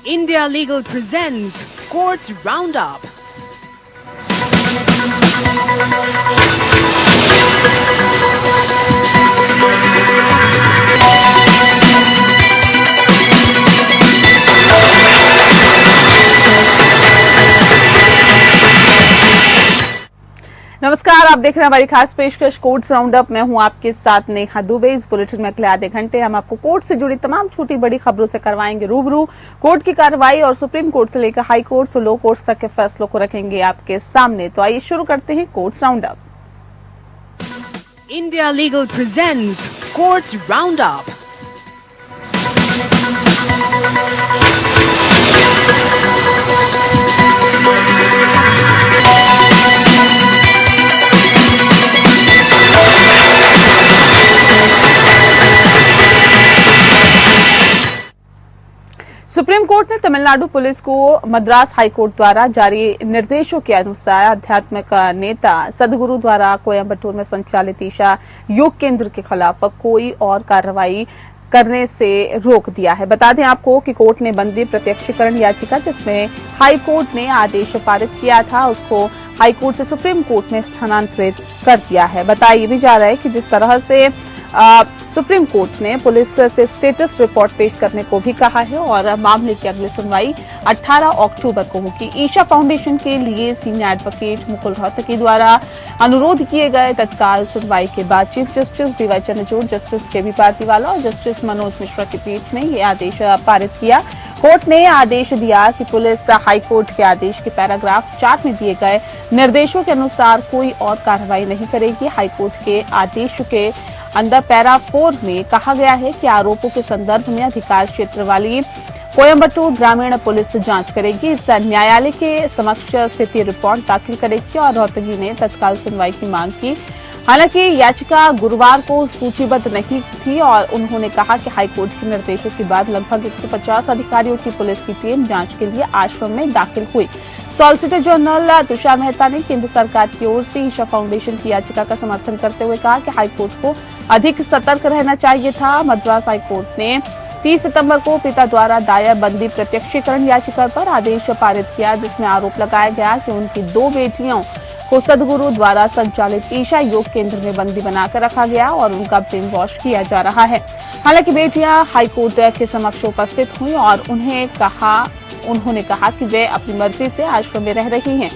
India Legal presents Courts Roundup. नमस्कार, आप देख रहे हैं हमारी खास पेशकश कोर्ट्स राउंडअप। मैं हूं आपके साथ नेहा दुबे। इस बुलेटिन में अगले आधे घंटे हम आपको कोर्ट से जुड़ी तमाम छोटी बड़ी खबरों से करवाएंगे रूबरू। कोर्ट की कार्रवाई और सुप्रीम कोर्ट से लेकर हाई कोर्ट और लो कोर्ट तक के फैसलों को रखेंगे आपके सामने। तो आइए शुरू करते हैं courts roundup. India Legal presents Courts Roundup. Supreme court ने तमिलनाडु पुलिस को मद्रास हाई कोर्ट द्वारा जारी निर्देशों के अनुसार आध्यात्मिक नेता सदगुरु द्वारा कोयम्बटूर में संचालित ईशा योग केंद्र के खिलाफ कोई और कार्रवाई करने से रोक दिया है। बता दें आपको कि कोर्ट ने बंदी प्रत्यक्षीकरण याचिका जिसमें हाई कोर्ट ने आदेश पारित किया था उसको हाई कोर्ट से सुप्रीम कोर्ट में स्थानांतरित कर दिया है। बताया भी जा रहा है कि जिस तरह से सुप्रीम कोर्ट ने पुलिस से स्टेटस रिपोर्ट पेश करने को भी कहा है और मामले की अगली सुनवाई 18 अक्टूबर को होगी। ईशा फाउंडेशन के लिए सीनियर एडवोकेट मुकुल रोहतगी द्वारा अनुरोध किए गए तत्काल सुनवाई के बाद chief justice DY Chandrachud, justice KB Pardiwala और जस्टिस मनोज मिश्रा की पीठ ने ये आदेश पारित किया। कोर्ट ने आदेश दिया कि पुलिस हाईकोर्ट के आदेश के पैराग्राफ 4 में दिए गए निर्देशों के अनुसार कोई और कार्रवाई नहीं करेगी। हाईकोर्ट के आदेश के अंदर पैरा 4 में कहा गया है कि आरोपों के संदर्भ में अधिकार क्षेत्र वाली कोयम्बटूर ग्रामीण पुलिस जांच करेगी। इस न्यायालय के समक्ष स्थिति रिपोर्ट दाखिल करेगी और रोहतगी ने तत्काल सुनवाई की मांग की। हालांकि याचिका गुरुवार को सूचीबद्ध नहीं थी और उन्होंने कहा कि हाईकोर्ट के निर्देशों के बाद लगभग 150 अधिकारियों की पुलिस की टीम जांच के लिए आश्रम में दाखिल हुई। सॉलिसिटर जनरल तुषार मेहता ने केंद्र सरकार की ओर से ईशा फाउंडेशन की याचिका का समर्थन करते हुए कहा कि हाईकोर्ट को अधिक सतर्क रहना चाहिए था। मद्रास हाईकोर्ट ने 30 सितंबर को पिता द्वारा दायर बंदी प्रत्यक्षीकरण याचिका पर आदेश पारित किया जिसमें आरोप लगाया गया कि उनकी 2 बेटियों को सदगुरु द्वारा संचालित ईशा योग केंद्र में बंदी बनाकर रखा गया और उनका ब्रेन वॉश किया जा रहा है। हालांकि बेटियां हाईकोर्ट के समक्ष उपस्थित हुई और उन्होंने कहा कि वे अपनी मर्जी से आश्रम में रह रही हैं,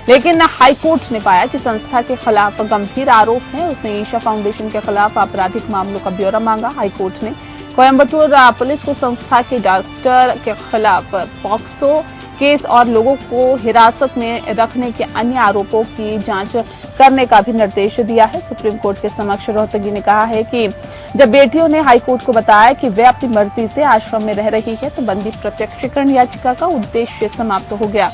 लेकिन हाईकोर्ट ने पाया कि संस्था के खिलाफ गंभीर आरोप है। उसने ईशा फाउंडेशन के खिलाफ आपराधिक मामलों का ब्यौरा मांगा। हाईकोर्ट ने कोयम्बटूर पुलिस को संस्था के डायरेक्टर के खिलाफ पॉक्सो केस और लोगों को हिरासत में रखने के अन्य आरोपों की जांच करने का भी निर्देश दिया है। सुप्रीम कोर्ट के समक्ष रोहतगी ने कहा है कि जब बेटियों ने हाईकोर्ट को बताया कि वे अपनी मर्जी से आश्रम में रह रही है तो बंदी प्रत्यक्षीकरण याचिका का उद्देश्य समाप्त हो गया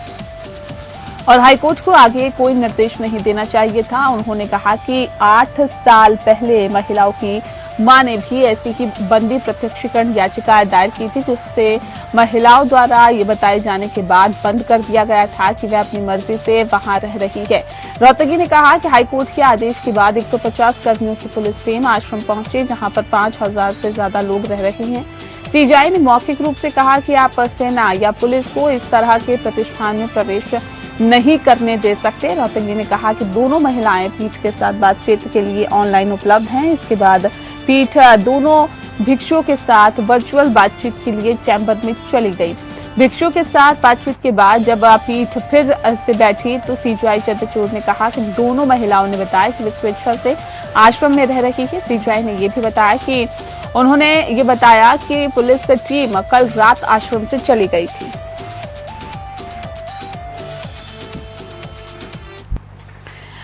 और हाईकोर्ट को आगे कोई निर्देश नहीं देना चाहिए था। उन्होंने कहा कि 8 साल पहले महिलाओं की मां ने भी ऐसी ही बंदी प्रत्यक्षीकरण याचिका दायर की थी जिससे महिलाओं द्वारा ये बताए जाने के बाद बंद कर दिया गया था कि वह अपनी मर्जी से वहां रह रही है। रोहतगी ने कहा कि हाईकोर्ट के आदेश के बाद 150 कर्मियों की पुलिस टीम आश्रम पहुंची जहां पर 5000 से ज्यादा लोग रह रहे हैं। सीजीआई ने मौखिक रूप से कहा कि आप सेना या पुलिस को इस तरह के प्रतिष्ठान में प्रवेश नहीं करने दे सकते। रोहतगी ने कहा कि दोनों महिलाएं पीठ के साथ बातचीत के लिए ऑनलाइन उपलब्ध हैं। इसके बाद पीठ दोनों भिक्षुओं के साथ वर्चुअल बातचीत के लिए चैम्बर में चली गई। भिक्षुओं के साथ बातचीत के बाद जब पीठ फिर से बैठी तो सीजीआई चंद्रचूड़ ने कहा कि दोनों महिलाओं ने बताया कि वे स्वेच्छा से आश्रम में रह रही है। सीजीआई ने यह भी बताया कि उन्होंने ये बताया कि पुलिस टीम कल रात आश्रम से चली गई थी।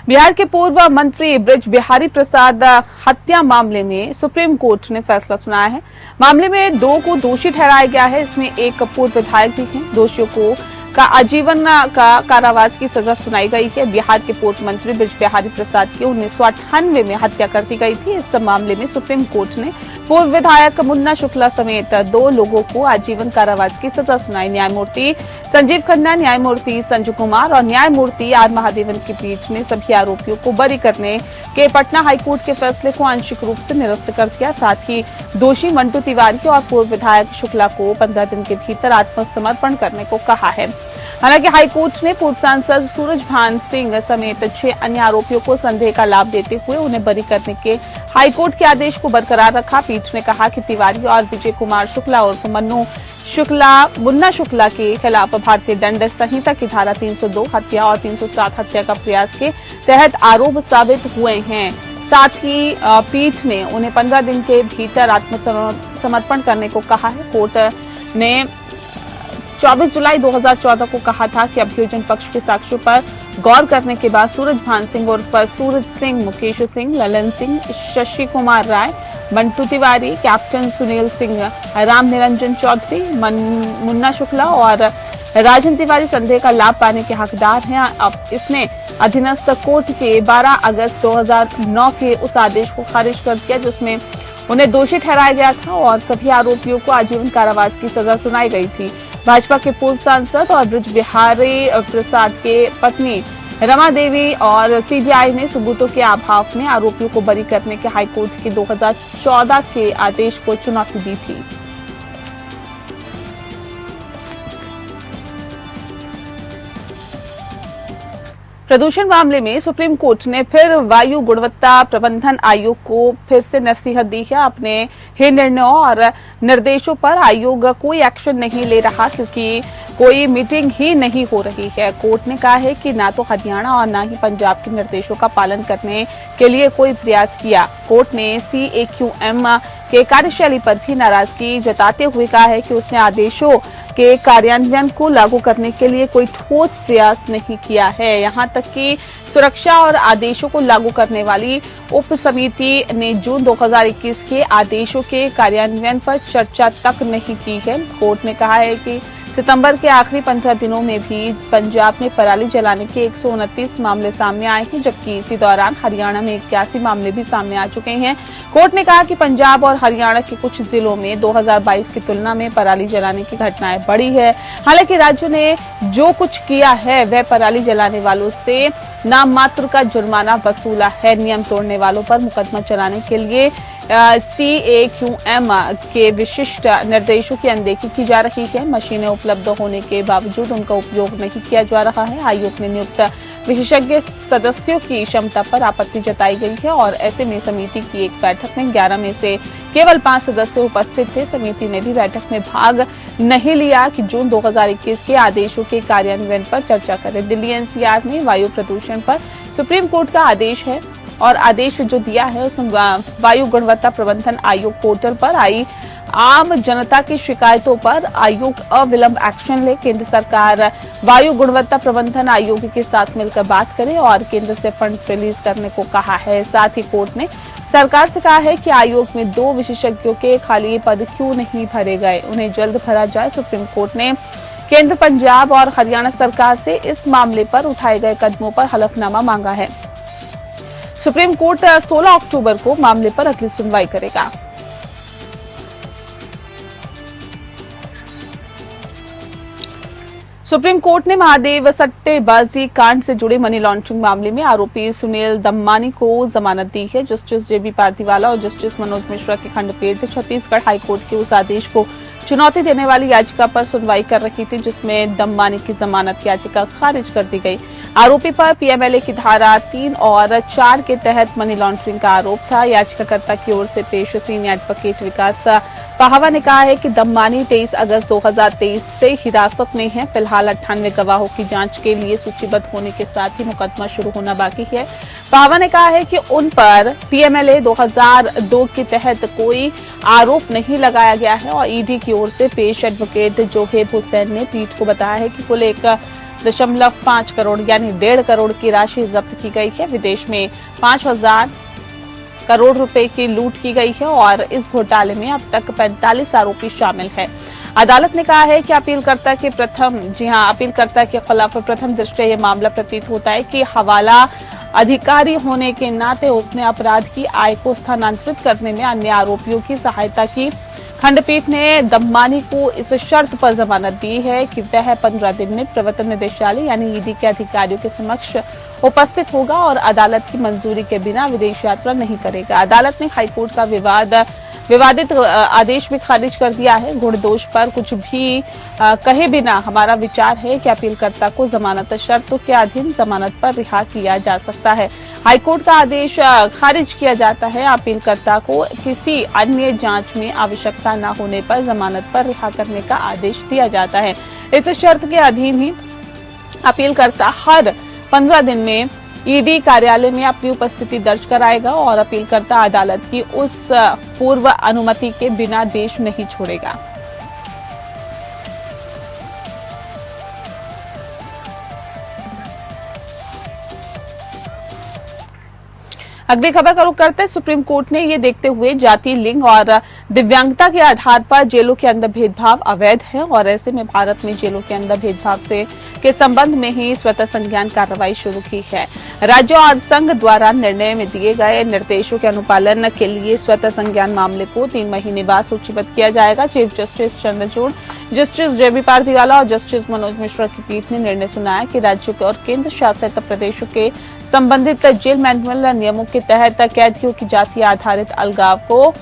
बिहार के पूर्व मंत्री ब्रिज बिहारी प्रसाद हत्या मामले में सुप्रीम कोर्ट ने फैसला सुनाया है। मामले में 2 को दोषी ठहराया गया है। इसमें एक पूर्व विधायक भी हैं। दोषियों को आजीवन का कारावास की सजा सुनाई गई है। बिहार के पूर्व मंत्री ब्रिज बिहारी प्रसाद की 1998 में हत्या कर दी गई थी। इस मामले में सुप्रीम कोर्ट ने पूर्व विधायक मुन्ना शुक्ला समेत 2 लोगों को आजीवन कारावास की सजा सुनाई। न्यायमूर्ति संजीव खन्ना, न्यायमूर्ति संजू कुमार और न्यायमूर्ति आर महादेवन की पीठ ने सभी आरोपियों को बरी करने के पटना हाईकोर्ट के फैसले को आंशिक रूप से निरस्त कर दिया। साथ ही दोषी मंटू तिवारी और पूर्व विधायक शुक्ला को 15 दिन के भीतर आत्मसमर्पण करने को कहा है। हालांकि हाईकोर्ट ने पूर्व सांसद सूरजभान सिंह समेत 6 अन्य आरोपियों को संदेह का लाभ देते हुए उन्हें बरी करने के हाईकोर्ट के आदेश को बरकरार रखा। पीठ ने कहा कि तिवारी और विजय कुमार शुक्ला और मुन्ना शुक्ला के खिलाफ भारतीय दंड संहिता की धारा 302 हत्या और 307 हत्या का प्रयास के तहत आरोप साबित हुए हैं। साथ ही पीठ ने उन्हें 15 दिन के भीतर आत्मसमर्पण करने को कहा है। कोर्ट ने 24 जुलाई 2014 को कहा था कि अभियोजन पक्ष के साक्ष्यों पर गौर करने के बाद सूरजभान सिंह उर्फ सूरज सिंह, मुकेश सिंह, ललन सिंह, शशि कुमार राय, मंटू तिवारी, कैप्टन सुनील सिंह, राम निरंजन चौधरी, मुन्ना शुक्ला और राजन तिवारी संदेह का लाभ पाने के हकदार हैं। अब इसने अधीनस्थ कोर्ट के 12 अगस्त 2009 के उस आदेश को खारिज कर दिया जिसमें उन्हें दोषी ठहराया गया था और सभी आरोपियों को आजीवन कारावास की सजा सुनाई गई थी। भाजपा के पूर्व सांसद और ब्रज बिहारी प्रसाद के पत्नी रमा देवी और सीबीआई ने सबूतों के अभाव में आरोपियों को बरी करने के हाईकोर्ट के 2014 के आदेश को चुनौती दी थी। प्रदूषण मामले में सुप्रीम कोर्ट ने फिर वायु गुणवत्ता प्रबंधन आयोग को फिर से नसीहत दी है। अपने ही निर्णयों और निर्देशों पर आयोग कोई एक्शन नहीं ले रहा क्योंकि कोई मीटिंग ही नहीं हो रही है। कोर्ट ने कहा है कि ना तो हरियाणा और ना ही पंजाब के निर्देशों का पालन करने के लिए कोई प्रयास किया। कोर्ट ने CAQM के कार्यशैली पर भी नाराजगी जताते हुए कहा है कि उसने आदेशों के कार्यान्वयन को लागू करने के लिए कोई ठोस प्रयास नहीं किया है। यहां तक कि सुरक्षा और आदेशों को लागू करने वाली उप समिति ने जून 2021 के आदेशों के कार्यान्वयन पर चर्चा तक नहीं की है। कोर्ट ने कहा है कि सितंबर के आखिरी 15 दिनों में भी पंजाब में पराली जलाने के 129 मामले सामने आए हैं, जबकि इसी दौरान हरियाणा में 81 मामले भी सामने आ चुके हैं। कोर्ट ने कहा कि पंजाब और हरियाणा के कुछ जिलों में 2022 की तुलना में पराली जलाने की घटनाएं बढ़ी है। हालांकि राज्यों ने जो कुछ किया है वह पराली जलाने वालों से नाम मात्र का जुर्माना वसूला है। नियम तोड़ने वालों पर मुकदमा चलाने के लिए CAQM के विशिष्ट निर्देशों की अनदेखी की जा रही है। मशीनें उपलब्ध होने के बावजूद उनका उपयोग नहीं किया जा रहा है। आयोग ने नियुक्त विशेषज्ञ सदस्यों की क्षमता पर आपत्ति जताई गई है और ऐसे में समिति की एक बैठक में 11 में से केवल 5 सदस्य उपस्थित थे। समिति ने भी बैठक में भाग नहीं लिया कि जून 2021 के आदेशों के कार्यान्वयन पर चर्चा करे। दिल्ली NCR में वायु प्रदूषण पर सुप्रीम कोर्ट का आदेश है और आदेश जो दिया है उसमें वायु गुणवत्ता प्रबंधन आयोग पोर्टल पर आई आम जनता की शिकायतों पर आयोग अविलंब एक्शन ले। केंद्र सरकार वायु गुणवत्ता प्रबंधन आयोग के साथ मिलकर बात करे और केंद्र से फंड रिलीज करने को कहा है। साथ ही कोर्ट ने सरकार से कहा है कि आयोग में 2 विशेषज्ञों के खाली पद क्यों नहीं भरे गए, उन्हें जल्द भरा जाए। सुप्रीम कोर्ट ने केंद्र, पंजाब और हरियाणा सरकार से इस मामले पर उठाए गए कदमों पर हलफनामा मांगा है। सुप्रीम कोर्ट 16 अक्टूबर को मामले पर अगली सुनवाई करेगा। सुप्रीम कोर्ट ने महादेव सट्टेबाजी कांड से जुड़े मनी लॉन्ड्रिंग मामले में आरोपी सुनील दम्मानी को जमानत दी है। जस्टिस JB पार्दीवाला और जस्टिस मनोज मिश्रा की खंडपीठ छत्तीसगढ़ हाईकोर्ट के उस आदेश को चुनौती देने वाली याचिका पर सुनवाई कर रही थी जिसमें दम्मानी की जमानत याचिका खारिज कर दी गई। आरोपी पर PMLA की धारा 3 और 4 के तहत मनी लॉन्ड्रिंग का आरोप था। याचिकाकर्ता की ओर से पेश सीनियर एडवोकेट विकास पाहवा ने कहा है कि दम्मानी 23 अगस्त 2023 से हिरासत में है। फिलहाल 98 गवाहों की जांच के लिए सूचीबद्ध होने के साथ ही मुकदमा शुरू होना बाकी है। पाहवा ने कहा है कि उन पर PMLA 2002 के तहत कोई आरोप नहीं लगाया गया है और ED की ओर से पेश एडवोकेट जोहेब हुसैन ने पीठ को बताया है कि कुल 1.5 करोड़ यानी 1.5 करोड़ की राशि जब्त की गई है। विदेश में 5000 करोड़ रुपए की लूट की गई है और इस घोटाले में अब तक 45 आरोपी शामिल हैं। अदालत ने कहा है कि अपीलकर्ता के खिलाफ प्रथम दृष्टया यह मामला प्रतीत होता है कि हवाला अधिकारी होने के नाते उसने अपराध की आय को स्थानांतरित करने में अन्य आरोपियों की सहायता की। खंडपीठ ने दम्मानी को इस शर्त पर जमानत दी है कि वह 15 दिन में प्रवर्तन निदेशालय यानी ईडी के अधिकारियों के समक्ष उपस्थित होगा और अदालत की मंजूरी के बिना विदेश यात्रा नहीं करेगा। अदालत ने हाईकोर्ट का विवादित आदेश भी खारिज कर दिया है। गुण दोष पर कुछ भी कहे बिना हमारा विचार है कि अपीलकर्ता को जमानत शर्तों के अधीन जमानत पर रिहा किया जा सकता है। हाईकोर्ट का आदेश खारिज किया जाता है। अपीलकर्ता को किसी अन्य जांच में आवश्यकता न होने पर जमानत पर रिहा करने का आदेश दिया जाता है। इस शर्त के अधीन ही अपीलकर्ता हर 15 दिन में ईडी कार्यालय में अपनी उपस्थिति दर्ज कराएगा और अपीलकर्ता अदालत की उस पूर्व अनुमति के बिना देश नहीं छोड़ेगा। अगली खबर का रुख करते हैं। सुप्रीम कोर्ट ने ये देखते हुए जाति, लिंग और दिव्यांगता के आधार पर जेलों के अंदर भेदभाव अवैध है और ऐसे में भारत में जेलों के अंदर भेदभाव के संबंध में ही स्वतः संज्ञान कार्रवाई शुरू की है। राज्य और संघ द्वारा निर्णय में दिए गए निर्देशों के अनुपालन के लिए स्वतः संज्ञान मामले को 3 महीने बाद सूचीबद्ध किया जाएगा। चीफ जस्टिस चंद्रचूड़, जस्टिस जेबी पारदीवाला और जस्टिस मनोज मिश्रा की पीठ ने निर्णय सुनाया कि राज्यों और केंद्र शासित प्रदेशों के संबंधित जेल मैनुअल नियमों के तहत कैदियों की जाति आधारित अलगाव को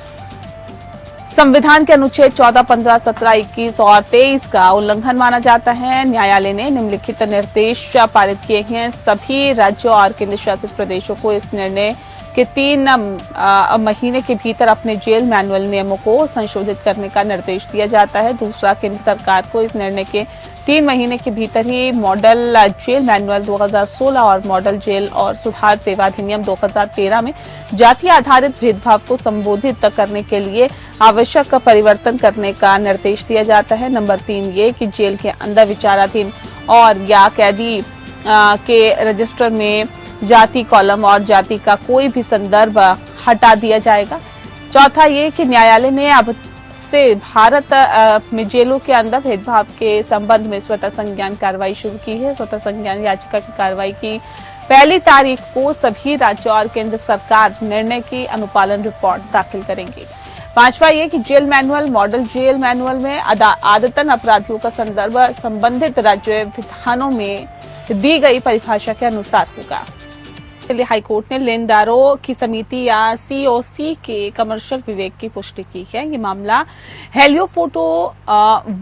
संविधान के अनुच्छेद 14, 15, 17, 21 और 23 का उल्लंघन माना जाता है। न्यायालय ने निम्नलिखित निर्देश पारित किए हैं। सभी राज्यों और केंद्र शासित प्रदेशों को इस निर्णय के 3 महीने के भीतर अपने जेल मैनुअल नियमों को संशोधित करने का निर्देश दिया जाता है। दूसरा, केंद्र सरकार को इस निर्णय के 3 महीने के भीतर ही मॉडल जेल मैनुअल 2016 और मॉडल जेल और सुधार सेवा अधिनियम 2013 में जाति आधारित भेदभाव को संबोधित करने के लिए आवश्यक परिवर्तन करने का निर्देश दिया जाता है। नंबर 3 ये कि जेल के अंदर विचाराधीन और या कैदी के रजिस्टर में जाति कॉलम और जाति का कोई भी संदर्भ हटा दिया जाएगा। चौथा ये कि न्यायालय ने अब से भारत में जेलों के अंदर भेदभाव के संबंध में स्वतः संज्ञान कार्रवाई शुरू की है। स्वतः संज्ञान याचिका की कार्रवाई की 1 तारीख को सभी राज्य और केंद्र सरकार निर्णय की अनुपालन रिपोर्ट दाखिल करेंगे। 5वां ये कि jail manual model jail manual में आदतन अपराधियों का संदर्भ संबंधित राज्य विधानों में दी गई परिभाषा के अनुसार होगा। इसलिए हाईकोर्ट ने लेनदारों की समिति या सीओसी के कमर्शियल विवेक की पुष्टि की है। ये मामला हेलियो फोटो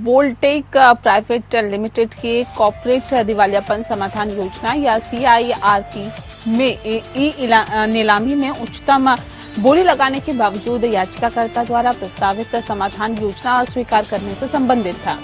वोल्टेक प्राइवेट लिमिटेड के कॉर्पोरेट दिवालियापन समाधान योजना या CIRP में नीलामी में उच्चतम बोली लगाने के बावजूद याचिकाकर्ता द्वारा प्रस्तावित समाधान योजना अस्वीकार करने से संबंधित था।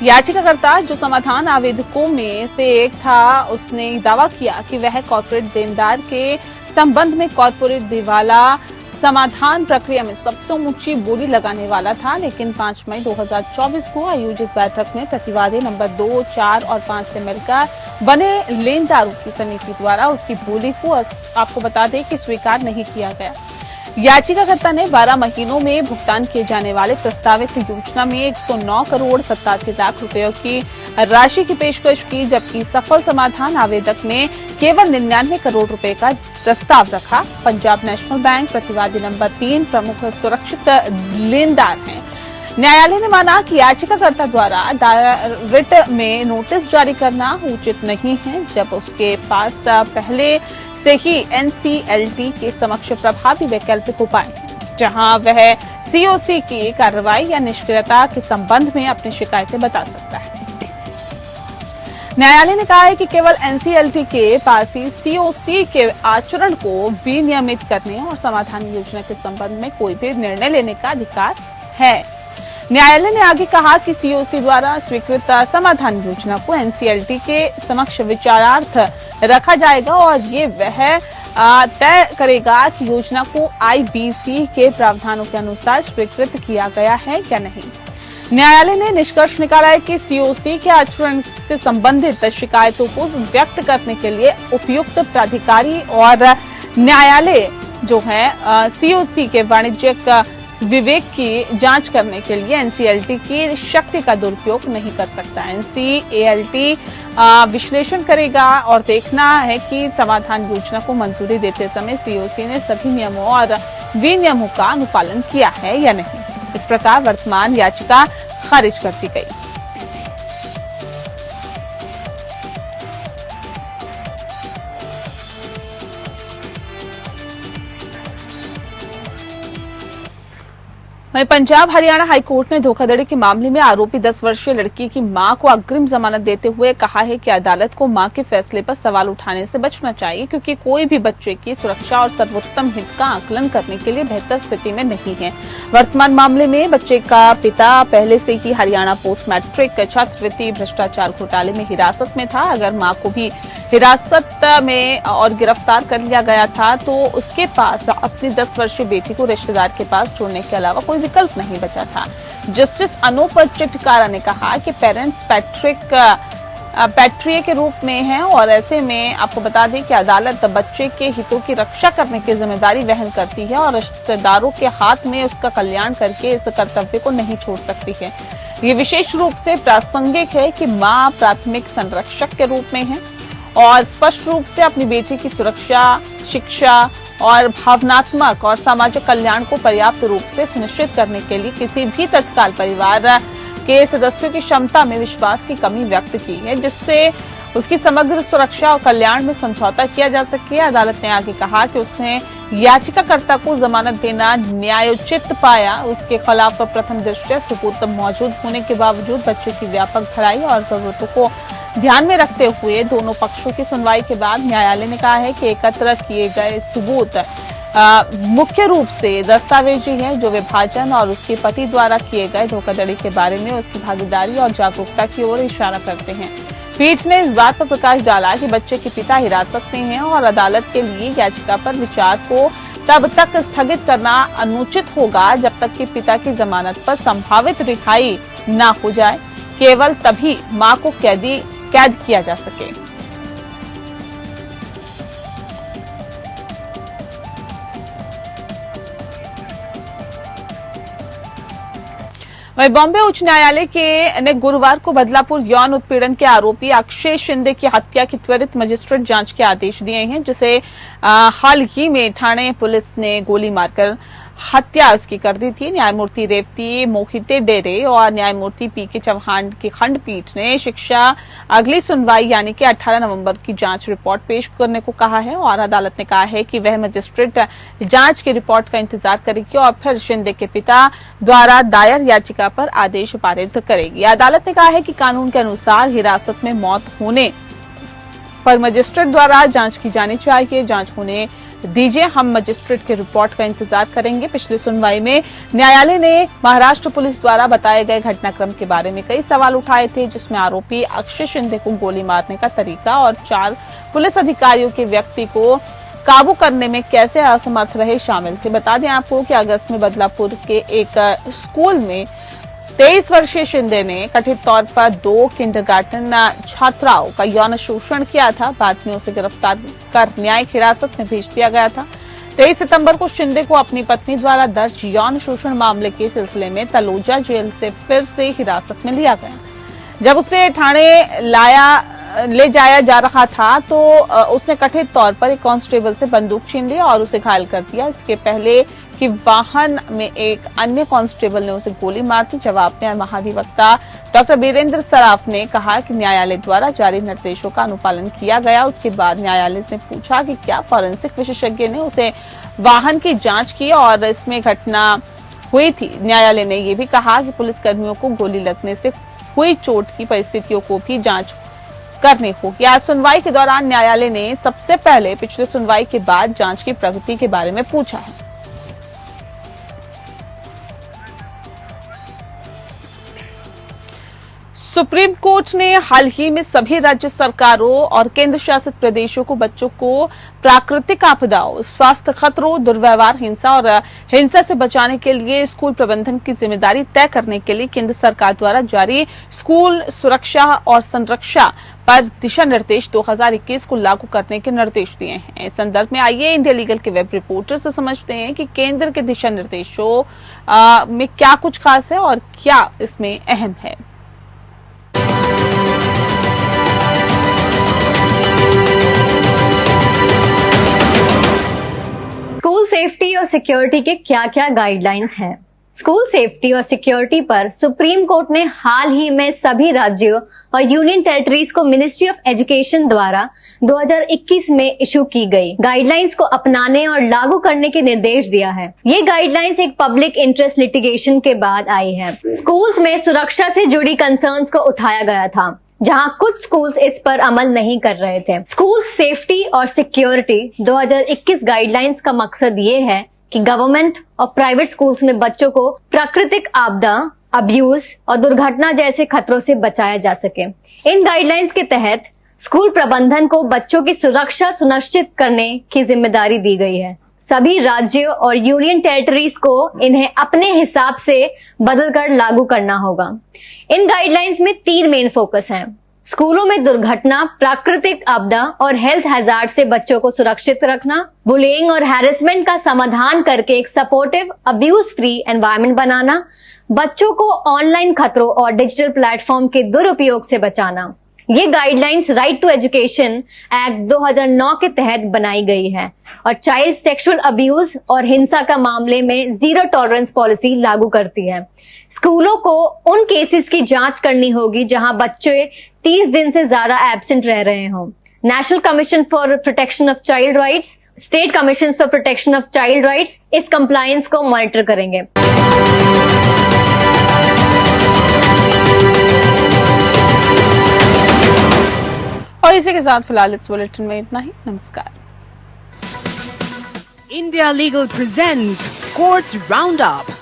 याचिकाकर्ता जो समाधान आवेदकों में से एक था, उसने दावा किया कि वह कॉर्पोरेट देनदार के संबंध में कॉर्पोरेट दिवाला समाधान प्रक्रिया में सबसे ऊंची बोली लगाने वाला था, लेकिन 5 मई 2024 को आयोजित बैठक में प्रतिवादी नंबर 2, 4 और 5 से मिलकर बने लेनदारों की समिति द्वारा उसकी बोली को आपको बता दें कि स्वीकार नहीं किया गया। याचिकाकर्ता ने 12 महीनों में भुगतान किए जाने वाले प्रस्तावित योजना में 109 करोड़ 87 लाख रुपयों की राशि की पेशकश की, जबकि सफल समाधान आवेदक ने केवल 99 करोड़ रुपए का प्रस्ताव रखा। पंजाब नेशनल बैंक प्रतिवादी नंबर 3 प्रमुख सुरक्षित लेनदार हैं। न्यायालय ने माना कि याचिकाकर्ता द्वारा रिट में नोटिस जारी करना उचित नहीं है, जब उसके पास पहले से ही NCLT के समक्ष प्रभावी वैकल्पिक उपाय, जहां वह COC की कार्रवाई या निष्क्रियता के संबंध में अपनी शिकायतें बता सकता है। न्यायालय ने कहा है कि केवल NCLT के पास ही COC के आचरण को विनियमित करने और समाधान योजना के संबंध में कोई भी निर्णय लेने का अधिकार है। न्यायालय ने आगे कहा कि COC द्वारा स्वीकृत समाधान योजना को NCLT के समक्ष विचारार्थ रखा जाएगा और ये वह तय करेगा कि योजना को IBC के प्रावधानों के अनुसार स्वीकृत किया गया है या नहीं। न्यायालय ने निष्कर्ष निकाला है कि COC के आचरण से संबंधित शिकायतों को व्यक्त करने के लिए उपयुक्त प्राधिकारी और न्यायालय जो है COC के वाणिज्यिक विवेक की जांच करने के लिए एनसीएलटी की शक्ति का दुरुपयोग नहीं कर सकता। एनसीएलटी विश्लेषण करेगा और देखना है कि समाधान योजना को मंजूरी देते समय सीओसी ने सभी नियमों और विनियमों का अनुपालन किया है या नहीं। इस प्रकार वर्तमान याचिका खारिज कर दी गई। वहीं पंजाब हरियाणा हाईकोर्ट ने धोखाधड़ी के मामले में आरोपी 10 वर्षीय लड़की की मां को अग्रिम जमानत देते हुए कहा है कि अदालत को मां के फैसले पर सवाल उठाने से बचना चाहिए, क्योंकि कोई भी बच्चे की सुरक्षा और सर्वोत्तम हित का आकलन करने के लिए बेहतर स्थिति में नहीं है। वर्तमान मामले में बच्चे का पिता पहले से ही हरियाणा पोस्ट मैट्रिक छात्रवृत्ति भ्रष्टाचार घोटाले में हिरासत में था। अगर मां को भी हिरासत में और गिरफ्तार कर लिया गया था तो उसके पास अपनी 10 वर्षीय बेटी को रिश्तेदार के पास छोड़ने के अलावा कोई विकल्प नहीं बचा था। जस्टिस अनूप चिटकारा ने कहा कि पेरेंट्स पैट्रिय के रूप में हैं और ऐसे में आपको बता दें कि अदालत बच्चे के हितों की रक्षा करने की जिम्मेदारी वहन करती है और रिश्तेदारों के हाथ में उसका कल्याण करके इस कर्तव्य को नहीं छोड़ सकती है। ये विशेष रूप से प्रासंगिक है कि मां प्राथमिक संरक्षक के रूप में है और स्पष्ट रूप से अपनी बेटी की सुरक्षा, शिक्षा और भावनात्मक और सामाजिक कल्याण को पर्याप्त रूप से सुनिश्चित करने के लिए किसी भी तत्काल परिवार के सदस्यों की क्षमता में विश्वास की कमी व्यक्त की है, जिससे उसकी समग्र सुरक्षा और कल्याण में समझौता किया जा सके। अदालत ने आगे कहा कि उसने याचिकाकर्ता को जमानत देना न्यायोचित पाया। उसके खिलाफ प्रथम दृष्टया सबूत मौजूद होने के बावजूद बच्चे की व्यापक भलाई और जरूरतों को ध्यान में रखते हुए दोनों पक्षों की सुनवाई के बाद न्यायालय ने कहा है कि एकत्र किए गए सबूत मुख्य रूप से दस्तावेजी है, जो विभाजन और उसके पति द्वारा किए गए धोखाधड़ी के बारे में उसकी भागीदारी और जागरूकता की ओर इशारा करते हैं। पीठ ने इस बात पर प्रकाश डाला कि बच्चे के पिता हिरासत में हैं और अदालत के लिए याचिका पर विचार को तब तक स्थगित करना अनुचित होगा जब तक कि पिता की जमानत पर संभावित रिहाई न हो जाए। केवल तभी मां को कैद किया जा सके। वहीं बॉम्बे उच्च न्यायालय ने गुरुवार को बदलापुर यौन उत्पीड़न के आरोपी अक्षय शिंदे की हत्या की त्वरित मजिस्ट्रेट जांच के आदेश दिए हैं, जिसे हाल ही में ठाणे पुलिस ने गोली मारकर हत्या उसकी कर दी थी। न्यायमूर्ति रेवती मोहिते डेरे और न्यायमूर्ति पीके चौहान की खंडपीठ ने शिक्षा अगली सुनवाई यानी कि 18 नवंबर की जांच रिपोर्ट पेश करने को कहा है और अदालत ने कहा है कि वह मजिस्ट्रेट जांच की रिपोर्ट का इंतजार करेगी और फिर शिंदे के पिता द्वारा दायर याचिका पर आदेश पारित करेगी। अदालत ने कहा है कि कानून के अनुसार हिरासत में मौत होने पर मजिस्ट्रेट द्वारा जांच की जानी चाहिए। जांच होने दीजिए, हम मजिस्ट्रेट की रिपोर्ट का इंतजार करेंगे। पिछली सुनवाई में न्यायालय ने महाराष्ट्र पुलिस द्वारा बताए गए घटनाक्रम के बारे में कई सवाल उठाए थे, जिसमें आरोपी अक्षय शिंदे को गोली मारने का तरीका और 4 पुलिस अधिकारियों के व्यक्ति को काबू करने में कैसे असमर्थ रहे शामिल थे। बता दें आपको कि अगस्त में बदलापुर के एक स्कूल में 23 वर्षीय शिंदे ने कथित तौर पर 2 किंडरगार्टन छात्राओं का यौन शोषण किया था। बाद में उसे गिरफ्तार कर न्यायिक हिरासत में भेज दिया गया था। 23 सितंबर को शिंदे को अपनी पत्नी द्वारा दर्ज यौन शोषण मामले के सिलसिले में तलोजा जेल से फिर से हिरासत में लिया गया। जब उसे ठाणे ले जाया जा रहा था तो उसने कथित तौर पर एक कांस्टेबल से बंदूक छीन ली और उसे घायल कर दिया। इसके पहले कि वाहन में एक अन्य कांस्टेबल ने उसे गोली मार दी। जवाब में महाधिवक्ता डॉक्टर बीरेंद्र सराफ ने कहा कि न्यायालय द्वारा जारी निर्देशों का अनुपालन किया गया। उसके बाद न्यायालय ने पूछा कि क्या फॉरेंसिक विशेषज्ञ ने उसे वाहन की जांच की और इसमें घटना हुई थी। न्यायालय ने यह भी कहा कि पुलिसकर्मियों को गोली लगने से हुई चोट की परिस्थितियों को भी जांच करनी होगी। आज सुनवाई के दौरान न्यायालय ने सबसे पहले पिछले सुनवाई के बाद जांच की प्रगति के बारे में पूछा है। सुप्रीम कोर्ट ने हाल ही में सभी राज्य सरकारों और केंद्र शासित प्रदेशों को बच्चों को प्राकृतिक आपदाओं, स्वास्थ्य खतरों, दुर्व्यवहार, हिंसा और हिंसा से बचाने के लिए स्कूल प्रबंधन की जिम्मेदारी तय करने के लिए केंद्र सरकार द्वारा जारी स्कूल सुरक्षा और संरक्षा पर दिशा निर्देश 2021 को लागू करने के निर्देश दिए हैं। इस संदर्भ में आइए इंडिया लीगल के वेब रिपोर्टर से समझते हैं कि केंद्र के दिशा निर्देशों में क्या कुछ खास है और क्या इसमें अहम है। स्कूल सेफ्टी और सिक्योरिटी के क्या-क्या गाइडलाइंस हैं? स्कूल सेफ्टी और सिक्योरिटी पर सुप्रीम कोर्ट ने हाल ही में सभी राज्यों और यूनियन टेरिटरीज को मिनिस्ट्री ऑफ एजुकेशन द्वारा 2021 में इशू की गई गाइडलाइंस को अपनाने और लागू करने के निर्देश दिया है। ये गाइडलाइंस एक पब्लिक इंटरेस्ट लिटिगेशन के बाद आई है। स्कूल्स में सुरक्षा से जुड़ी कंसर्न्स को उठाया गया था, जहां कुछ स्कूल्स इस पर अमल नहीं कर रहे थे। स्कूल सेफ्टी और सिक्योरिटी 2021 गाइडलाइंस का मकसद ये है कि गवर्नमेंट और प्राइवेट स्कूल्स में बच्चों को प्राकृतिक आपदा, अब्यूज और दुर्घटना जैसे खतरों से बचाया जा सके। इन गाइडलाइंस के तहत स्कूल प्रबंधन को बच्चों की सुरक्षा सुनिश्चित करने की जिम्मेदारी दी गई है। सभी राज्यों और यूनियन टेरिटरीज को इन्हें अपने हिसाब से बदलकर लागू करना होगा। इन गाइडलाइंस में 3 मेन फोकस हैं। स्कूलों में दुर्घटना, प्राकृतिक आपदा और हेल्थ हैजार्ड से बच्चों को सुरक्षित रखना, बुलिंग और हैरेसमेंट का समाधान करके एक सपोर्टिव, अब्यूज फ्री एनवायरनमेंट बनाना, बच्चों को ऑनलाइन खतरों और डिजिटल प्लेटफॉर्म के दुरुपयोग से बचाना। ये guidelines right to education act 2009 के तहत बनाई गई है और चाइल्ड सेक्सुअल अब्यूज और हिंसा का मामले में जीरो टॉलरेंस पॉलिसी लागू करती है। स्कूलों को उन केसेस की जांच करनी होगी जहां बच्चे 30 दिन से ज्यादा एब्सेंट रह रहे हों। National commission for protection of child rights, state commission for protection of child rights इस कंप्लायंस को मॉनिटर करेंगे। और इसी के साथ फिलहाल इस बुलेटिन में इतना ही। नमस्कार। India Legal presents Courts Roundup.